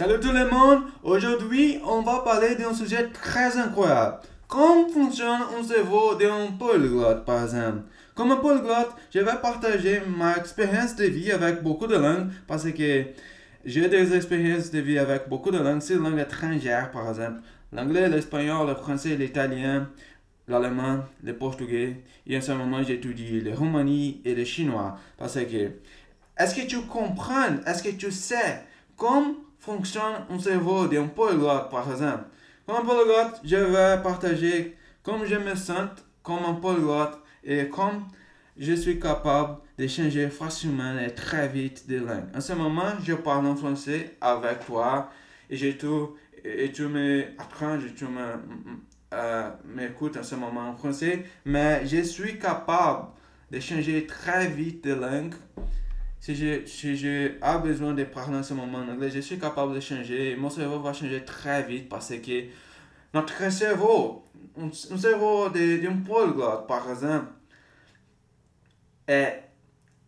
Salut tout le monde, aujourd'hui on va parler d'un sujet très incroyable. Comment fonctionne un cerveau d'un polyglotte par exemple? Comme un polyglotte, je vais partager ma expérience de vie avec beaucoup de langues parce que j'ai des expériences de vie avec beaucoup de langues, c'est langues étrangères par exemple. L'anglais, l'espagnol, le français, l'italien, l'allemand, le portugais. Et en ce moment j'étudie le roumanie et le chinois parce que est-ce que tu comprends, est-ce que tu sais comment fonctionne un cerveau d'un polyglotte, par exemple? Comme un polyglotte, je vais partager comment je me sens comme un polyglotte et comment je suis capable de changer facilement et très vite de langue. En ce moment, je parle en français avec toi et tu m'apprends, m'écoutes en ce moment en français, mais je suis capable de changer très vite de langue si j'ai besoin de parler en ce moment en anglais, je suis capable de changer. Mon cerveau va changer très vite parce que notre cerveau, un cerveau d'un polyglotte par exemple, est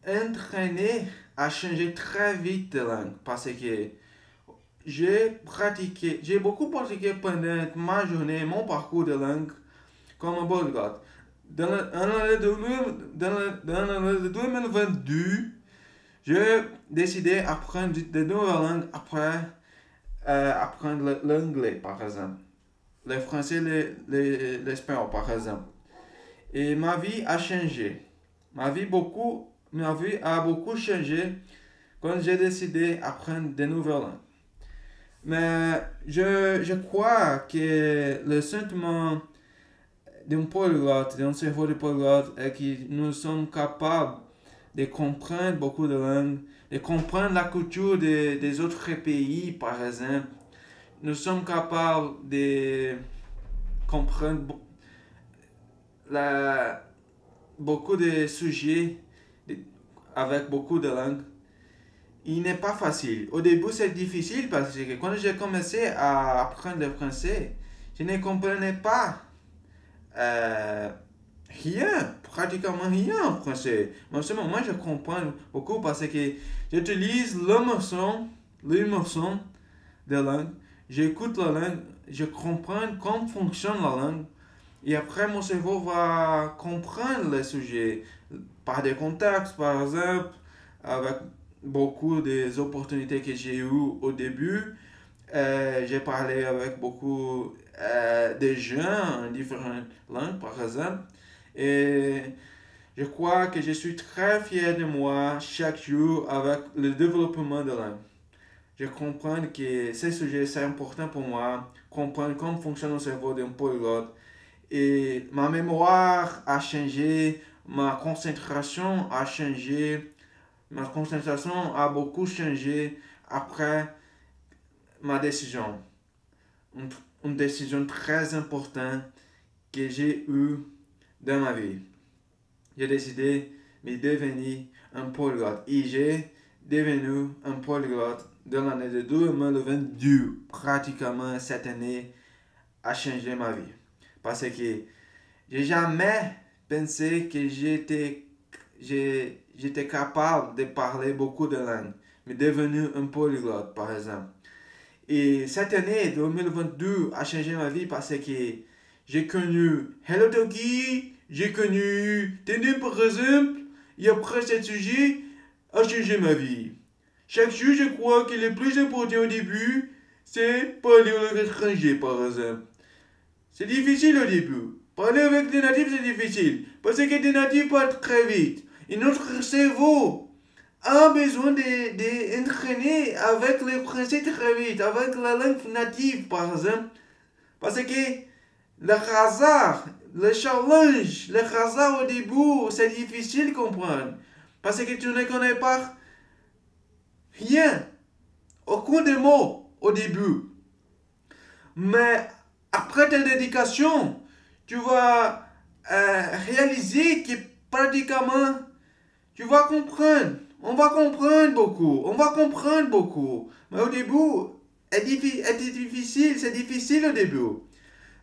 entraîné à changer très vite de langue parce que j'ai beaucoup pratiqué pendant ma journée, mon parcours de langue comme un polyglotte. Dans l'année 2022, j'ai décidé d'apprendre de nouvelles langues après apprendre l'anglais, par exemple. Le français, l'espagnol, par exemple. Et ma vie a changé. Ma vie a beaucoup changé quand j'ai décidé d'apprendre de nouvelles langues. Mais je crois que le sentiment d'un polyglotte, d'un cerveau de polyglotte, est que nous sommes capables de comprendre beaucoup de langues, de comprendre la culture des autres pays, par exemple. Nous sommes capables de comprendre la, beaucoup de sujets avec beaucoup de langues. Il n'est pas facile. Au début, c'est difficile parce que quand j'ai commencé à apprendre le français, je ne comprenais pas euh, rien, pratiquement rien en français. Mais en ce moment, je comprends beaucoup parce que j'utilise l'immersion de langue, j'écoute la langue, je comprends comment fonctionne la langue, et après mon cerveau va comprendre le sujet par des contacts, par exemple, avec beaucoup des opportunités que j'ai eues au début. J'ai parlé avec beaucoup de gens en différentes langues, par exemple. Et je crois que je suis très fier de moi chaque jour avec le développement de langue. Je comprends que ce sujet c'est important pour moi, comprendre comment fonctionne le cerveau d'un polyglotte. Et ma mémoire a changé, ma concentration a changé, ma concentration a beaucoup changé après ma décision. Une, une décision très importante que j'ai eue dans ma vie. J'ai décidé de devenir un polyglotte et j'ai devenu un polyglotte dans l'année de 2022. Pratiquement cette année a changé ma vie. Parce que j'ai jamais pensé que j'étais capable de parler beaucoup de langues, mais devenu un polyglotte par exemple. Et cette année 2022 a changé ma vie parce que j'ai connu Hello Toki, j'ai connu Tendai par exemple, et après ce sujet a changé ma vie. Chaque jour, je crois que le plus important au début, c'est parler aux langues étrangères par exemple. C'est difficile au début. Parler avec des natifs, c'est difficile. Parce que des natifs parlent très vite. Et notre cerveau a besoin d'entraîner avec le français très vite, avec la langue native par exemple. Parce que le hasard, le challenge, le hasard au début, c'est difficile de comprendre. Parce que tu ne connais pas rien, aucun des mots au début. Mais après ta dédication, tu vas réaliser que pratiquement, tu vas comprendre. On va comprendre beaucoup. On va comprendre beaucoup. Mais au début, c'est difficile au début.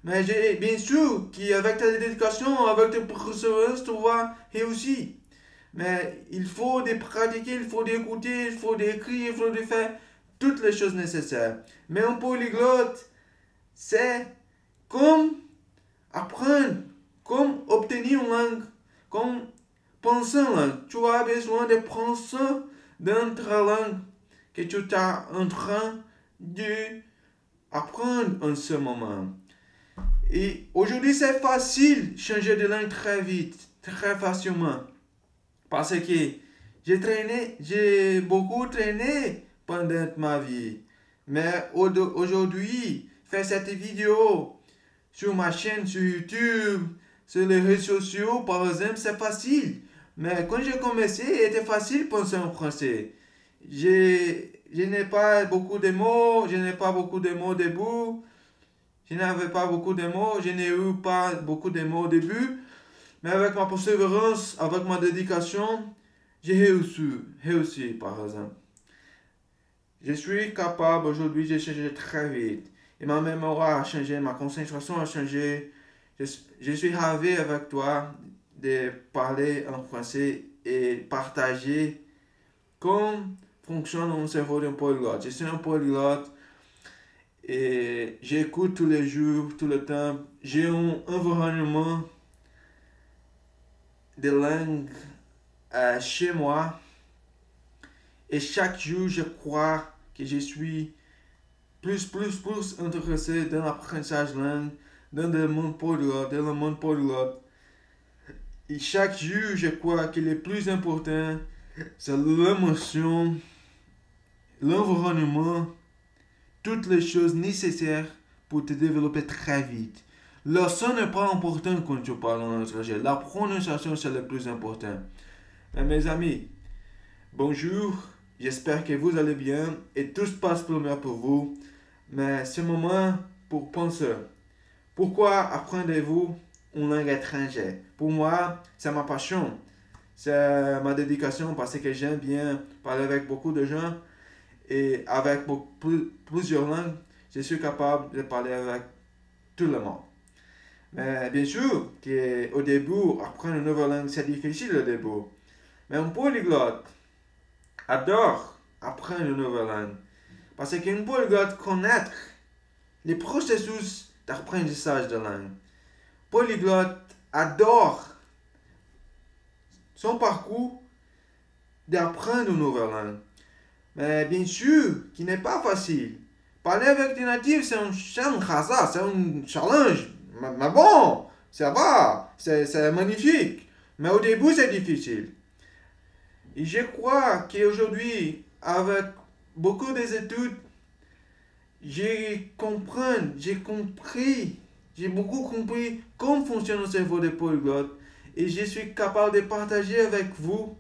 Mais bien sûr qu'avec ta dédication, avec ta persévérance, tu vas réussir. Mais il faut de pratiquer, il faut d'écouter, il faut d'écrire, il faut de faire toutes les choses nécessaires. Mais un polyglotte, c'est comme apprendre, comme obtenir une langue, comme penser une langue. Tu as besoin de penser dans ta langue que tu es en train d'apprendre en ce moment. Et aujourd'hui, c'est facile de changer de langue très vite, très facilement. Parce que j'ai beaucoup traîné pendant ma vie. Mais aujourd'hui, faire cette vidéo sur ma chaîne, sur YouTube, sur les réseaux sociaux, par exemple, c'est facile. Mais quand j'ai commencé, c'était facile de penser en français. Je n'ai pas beaucoup de mots, je n'ai pas beaucoup de mots au début. Je n'avais pas beaucoup de mots, je n'ai eu pas beaucoup de mots au début. Mais avec ma persévérance, avec ma dédication, j'ai réussi par exemple. Je suis capable aujourd'hui de changer très vite. Et ma mémoire a changé, ma concentration a changé. Je suis ravi avec toi de parler en français et partager comment fonctionne mon cerveau d'un polyglotte. Je suis un polyglotte et j'écoute tous les jours, tout le temps. J'ai un environnement de langue chez moi. Et chaque jour, je crois que je suis plus intéressé dans l'apprentissage de langue, dans le monde polyglotte. Et chaque jour, je crois que le plus important, c'est l'émotion, l'environnement, toutes les choses nécessaires pour te développer très vite. Le son n'est pas important quand tu parles en étranger. La prononciation, c'est le plus important. Mais mes amis, bonjour. J'espère que vous allez bien et tout se passe pour le mieux pour vous. Mais c'est le moment pour penser. Pourquoi apprenez-vous une langue étrangère? Pour moi, c'est ma passion. C'est ma dédication parce que j'aime bien parler avec beaucoup de gens. Et avec plusieurs langues, je suis capable de parler avec tout le monde. Mais bien sûr qu'au début, apprendre une nouvelle langue, c'est difficile au début. Mais un polyglotte adore apprendre une nouvelle langue. Parce qu'un polyglotte connaît les processus d'apprentissage de langue. Polyglotte adore son parcours d'apprendre une nouvelle langue. Mais bien sûr, qui n'est pas facile. Parler avec des natifs, c'est un hasard, c'est un challenge. Mais bon, ça va, c'est magnifique. Mais au début, c'est difficile. Et je crois qu'aujourd'hui, avec beaucoup d'études, j'ai beaucoup compris comment fonctionne le cerveau des polyglottes. Et je suis capable de partager avec vous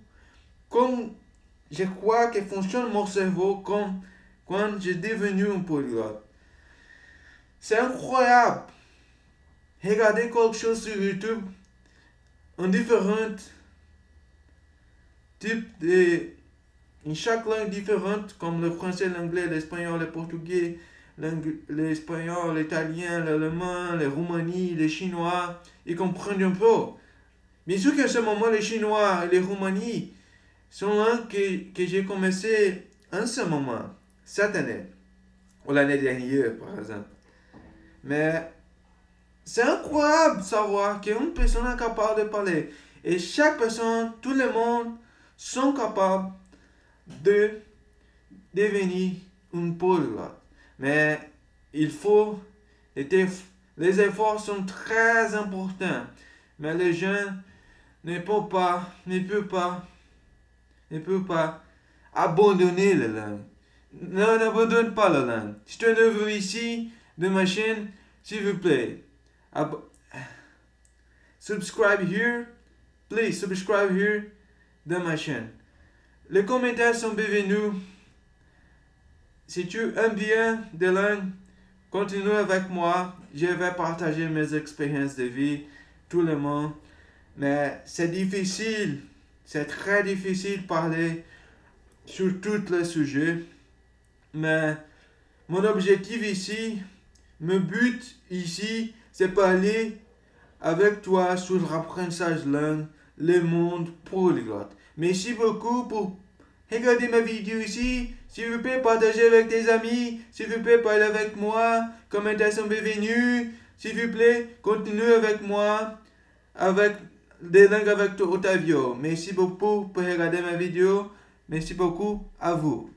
comment je crois que fonctionne mon cerveau comme quand j'ai devenu un polyglotte. C'est incroyable. Regardez quelque chose sur YouTube en différents types en chaque langue différente, comme le français, l'anglais, l'espagnol, le portugais, l'espagnol, l'italien, l'allemand, le roumanie, le chinois, ils comprennent un peu. Bien sûr qu'à ce moment, les chinois et les roumanies sont langues que j'ai commencé en ce moment, cette année, ou l'année dernière, par exemple. Mais c'est incroyable de savoir qu'une personne est capable de parler. Et chaque personne, tout le monde, sont capables de devenir une polyglotte. Mais il faut, les efforts sont très importants. Mais les gens ne peuvent pas abandonner la langue. Non, n'abandonne pas la langue. Si tu es nouveau ici, de ma chaîne, s'il vous plaît, subscribe here. Please subscribe here de ma chaîne. Les commentaires sont bienvenus. Si tu aimes bien des langues, continue avec moi. Je vais partager mes expériences de vie, tout le monde. Mais c'est difficile, c'est très difficile de parler sur tous les sujets. Mais mon objectif ici, mon but ici, c'est parler avec toi sur l'apprentissage de langue, le monde polyglotte. Merci beaucoup pour regardez ma vidéo ici. S'il vous plaît, partagez avec tes amis. S'il vous plaît, parlez avec moi. Commentaires bienvenus. S'il vous plaît, continuez avec moi. Avec des langues avec Otavio. Merci beaucoup pour regarder ma vidéo. Merci beaucoup à vous.